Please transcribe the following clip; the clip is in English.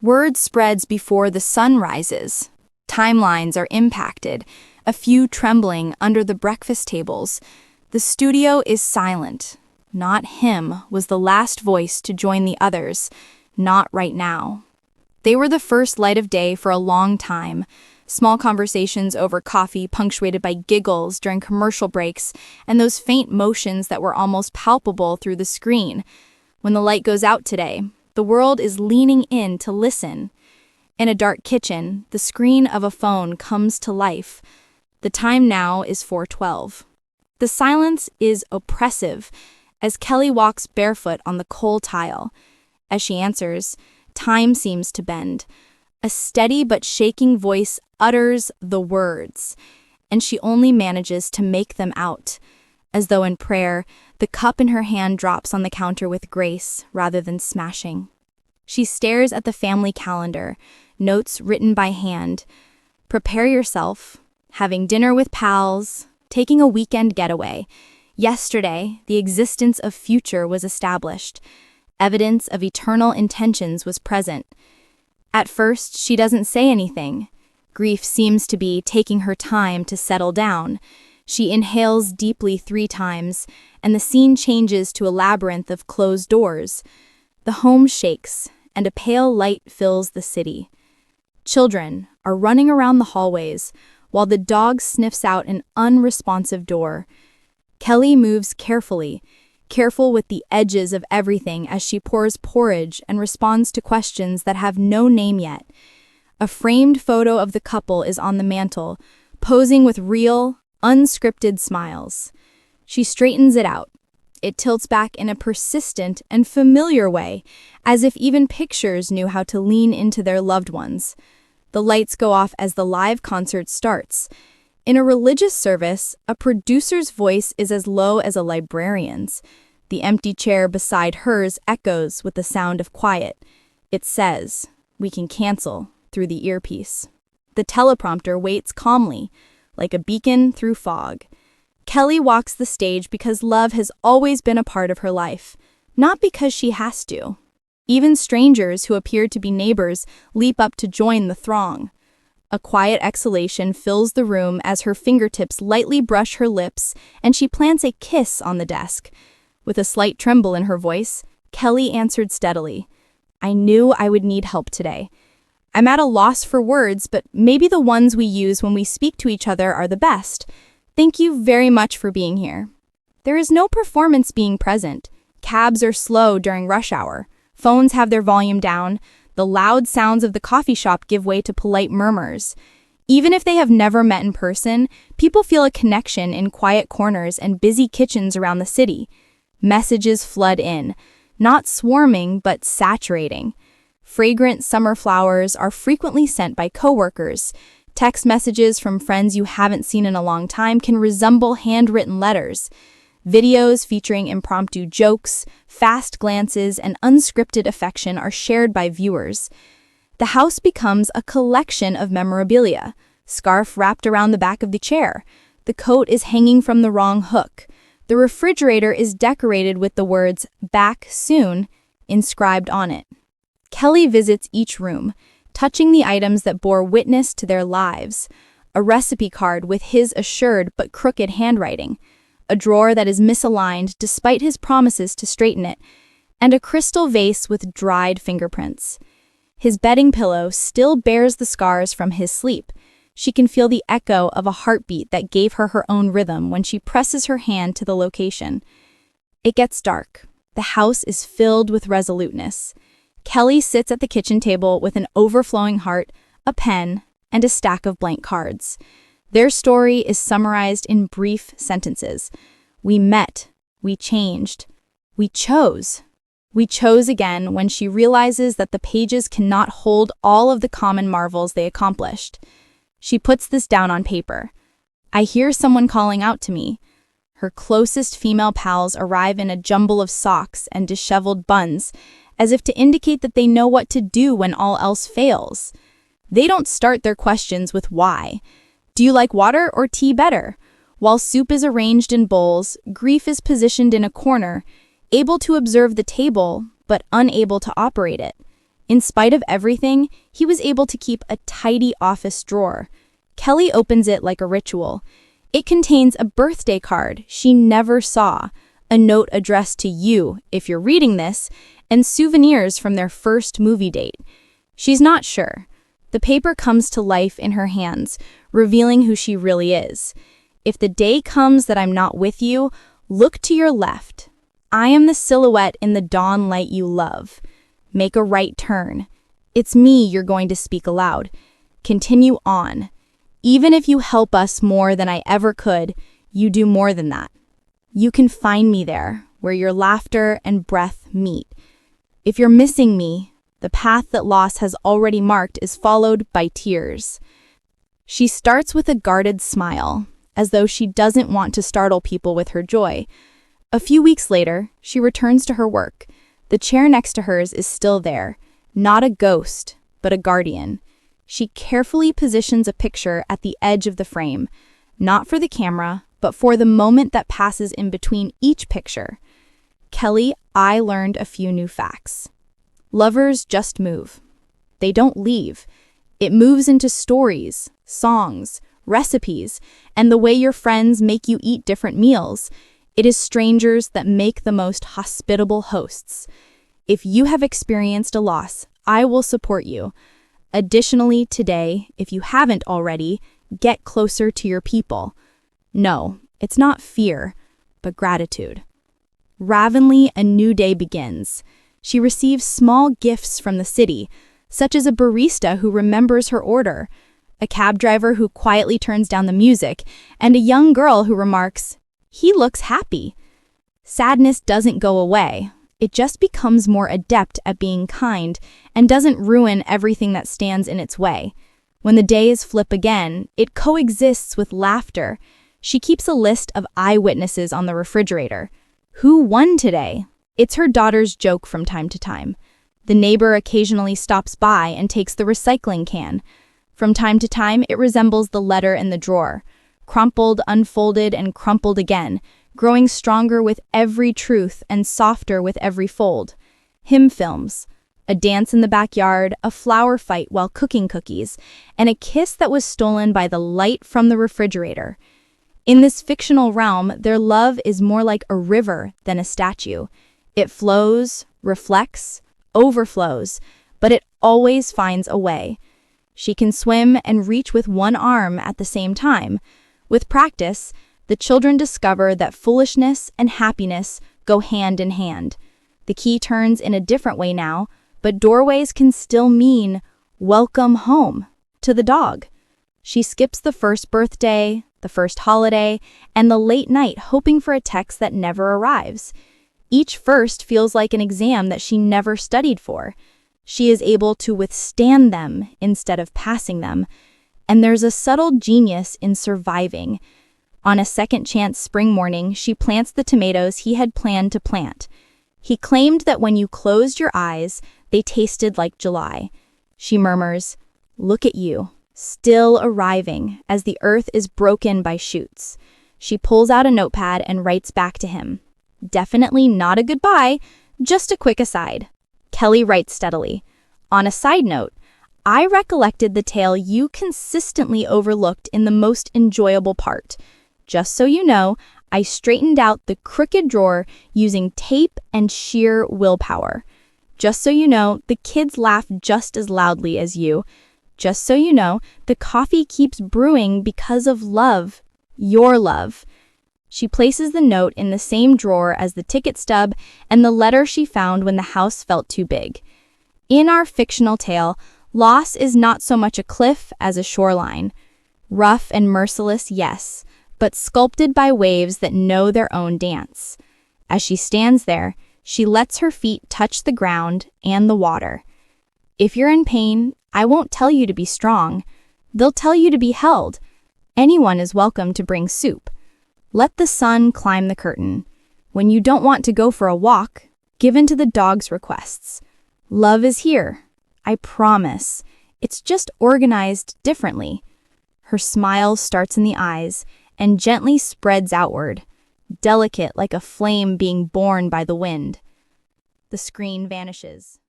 Word spreads before the sun rises. Timelines are impacted, a few trembling under the breakfast tables. The studio is silent. Not him was the last voice to join the others. Not right now. They were the first light of day for a long time. Small conversations over coffee punctuated by giggles during commercial breaks and those faint motions that were almost palpable through the screen. When the light goes out today, the world is leaning in to listen. In a dark kitchen, the screen of a phone comes to life. The time now is 4:12. The silence is oppressive as Kelly walks barefoot on the coal tile. As she answers, time seems to bend. A steady but shaking voice utters the words, and she only manages to make them out. As though in prayer, the cup in her hand drops on the counter with grace rather than smashing. She stares at the family calendar, notes written by hand. Prepare yourself, having dinner with pals, taking a weekend getaway. Yesterday, the existence of future was established. Evidence of eternal intentions was present. At first, she doesn't say anything. Grief seems to be taking her time to settle down. She inhales deeply 3 times, and the scene changes to a labyrinth of closed doors. The home shakes, and a pale light fills the city. Children are running around the hallways, while the dog sniffs out an unresponsive door. Kelly moves carefully, careful with the edges of everything as she pours porridge and responds to questions that have no name yet. A framed photo of the couple is on the mantel, posing with real, unscripted smiles. She straightens it out. It tilts back in a persistent and familiar way, as if even pictures knew how to lean into their loved ones. The lights go off as the live concert starts. In a religious service, a producer's voice is as low as a librarian's. The empty chair beside hers echoes with the sound of quiet. It says, "We can cancel," through the earpiece. The teleprompter waits calmly, like a beacon through fog. Kelly walks the stage because love has always been a part of her life, not because she has to. Even strangers who appear to be neighbors leap up to join the throng. A quiet exhalation fills the room as her fingertips lightly brush her lips and she plants a kiss on the desk. With a slight tremble in her voice, Kelly answered steadily, "I knew I would need help today. I'm at a loss for words, but maybe the ones we use when we speak to each other are the best. Thank you very much for being here." There is no performance being present. Cabs are slow during rush hour. Phones have their volume down. The loud sounds of the coffee shop give way to polite murmurs. Even if they have never met in person, people feel a connection in quiet corners and busy kitchens around the city. Messages flood in, not swarming but saturating. Fragrant summer flowers are frequently sent by coworkers. Text messages from friends you haven't seen in a long time can resemble handwritten letters. Videos featuring impromptu jokes, fast glances, and unscripted affection are shared by viewers. The house becomes a collection of memorabilia. Scarf wrapped around the back of the chair. The coat is hanging from the wrong hook. The refrigerator is decorated with the words "Back Soon" inscribed on it. Kelly visits each room, touching the items that bore witness to their lives. A recipe card with his assured but crooked handwriting. A drawer that is misaligned despite his promises to straighten it, and a crystal vase with dried fingerprints. His bedding pillow still bears the scars from his sleep. She can feel the echo of a heartbeat that gave her her own rhythm when she presses her hand to the location. It gets dark. The house is filled with resoluteness. Kelly sits at the kitchen table with an overflowing heart, a pen, and a stack of blank cards. Their story is summarized in brief sentences. We met, we changed, we chose. We chose again when she realizes that the pages cannot hold all of the common marvels they accomplished. She puts this down on paper. I hear someone calling out to me. Her closest female pals arrive in a jumble of socks and disheveled buns, as if to indicate that they know what to do when all else fails. They don't start their questions with why. Do you like water or tea better? While soup is arranged in bowls, grief is positioned in a corner, able to observe the table, but unable to operate it. In spite of everything, he was able to keep a tidy office drawer. Kelly opens it like a ritual. It contains a birthday card she never saw, a note addressed to you, if you're reading this, and souvenirs from their first movie date. She's not sure. The paper comes to life in her hands, revealing who she really is. If the day comes that I'm not with you, look to your left. I am the silhouette in the dawn light you love. Make a right turn. It's me you're going to speak aloud. Continue on. Even if you help us more than I ever could, you do more than that. You can find me there, where your laughter and breath meet. If you're missing me, the path that loss has already marked is followed by tears. She starts with a guarded smile, as though she doesn't want to startle people with her joy. A few weeks later, she returns to her work. The chair next to hers is still there, not a ghost, but a guardian. She carefully positions a picture at the edge of the frame, not for the camera, but for the moment that passes in between each picture. Kelly, I learned a few new facts. Lovers just move. They don't leave. It moves into stories, songs, recipes, and the way your friends make you eat different meals. It is strangers that make the most hospitable hosts. If you have experienced a loss, I will support you. Additionally, today, if you haven't already, get closer to your people. No, it's not fear, but gratitude. Ravenly, a new day begins. She receives small gifts from the city, such as a barista who remembers her order, a cab driver who quietly turns down the music, and a young girl who remarks, "He looks happy." Sadness doesn't go away. It just becomes more adept at being kind and doesn't ruin everything that stands in its way. When the days flip again, it coexists with laughter. She keeps a list of eyewitnesses on the refrigerator. Who won today? It's her daughter's joke from time to time. The neighbor occasionally stops by and takes the recycling can. From time to time, it resembles the letter in the drawer. Crumpled, unfolded, and crumpled again, growing stronger with every truth and softer with every fold. Hymn films, a dance in the backyard, a flower fight while cooking cookies, and a kiss that was stolen by the light from the refrigerator. In this fictional realm, their love is more like a river than a statue. It flows, reflects, overflows, but it always finds a way. She can swim and reach with one arm at the same time. With practice, the children discover that foolishness and happiness go hand in hand. The key turns in a different way now, but doorways can still mean welcome home to the dog. She skips the first birthday, the first holiday, and the late night hoping for a text that never arrives. Each first feels like an exam that she never studied for. She is able to withstand them instead of passing them. And there's a subtle genius in surviving. On a second chance spring morning, she plants the tomatoes he had planned to plant. He claimed that when you closed your eyes, they tasted like July. She murmurs, "Look at you, still arriving," as the earth is broken by shoots. She pulls out a notepad and writes back to him. Definitely not a goodbye, just a quick aside. Kelly writes steadily. On a side note, I recollected the tale you consistently overlooked in the most enjoyable part. Just so you know, I straightened out the crooked drawer using tape and sheer willpower. Just so you know, the kids laugh just as loudly as you. Just so you know, the coffee keeps brewing because of love, your love. She places the note in the same drawer as the ticket stub and the letter she found when the house felt too big. In our fictional tale, loss is not so much a cliff as a shoreline. Rough and merciless, yes, but sculpted by waves that know their own dance. As she stands there, she lets her feet touch the ground and the water. If you're in pain, I won't tell you to be strong. They'll tell you to be held. Anyone is welcome to bring soup. Let the sun climb the curtain. When you don't want to go for a walk, give in to the dog's requests. Love is here. I promise. It's just organized differently. Her smile starts in the eyes and gently spreads outward, delicate like a flame being borne by the wind. The screen vanishes.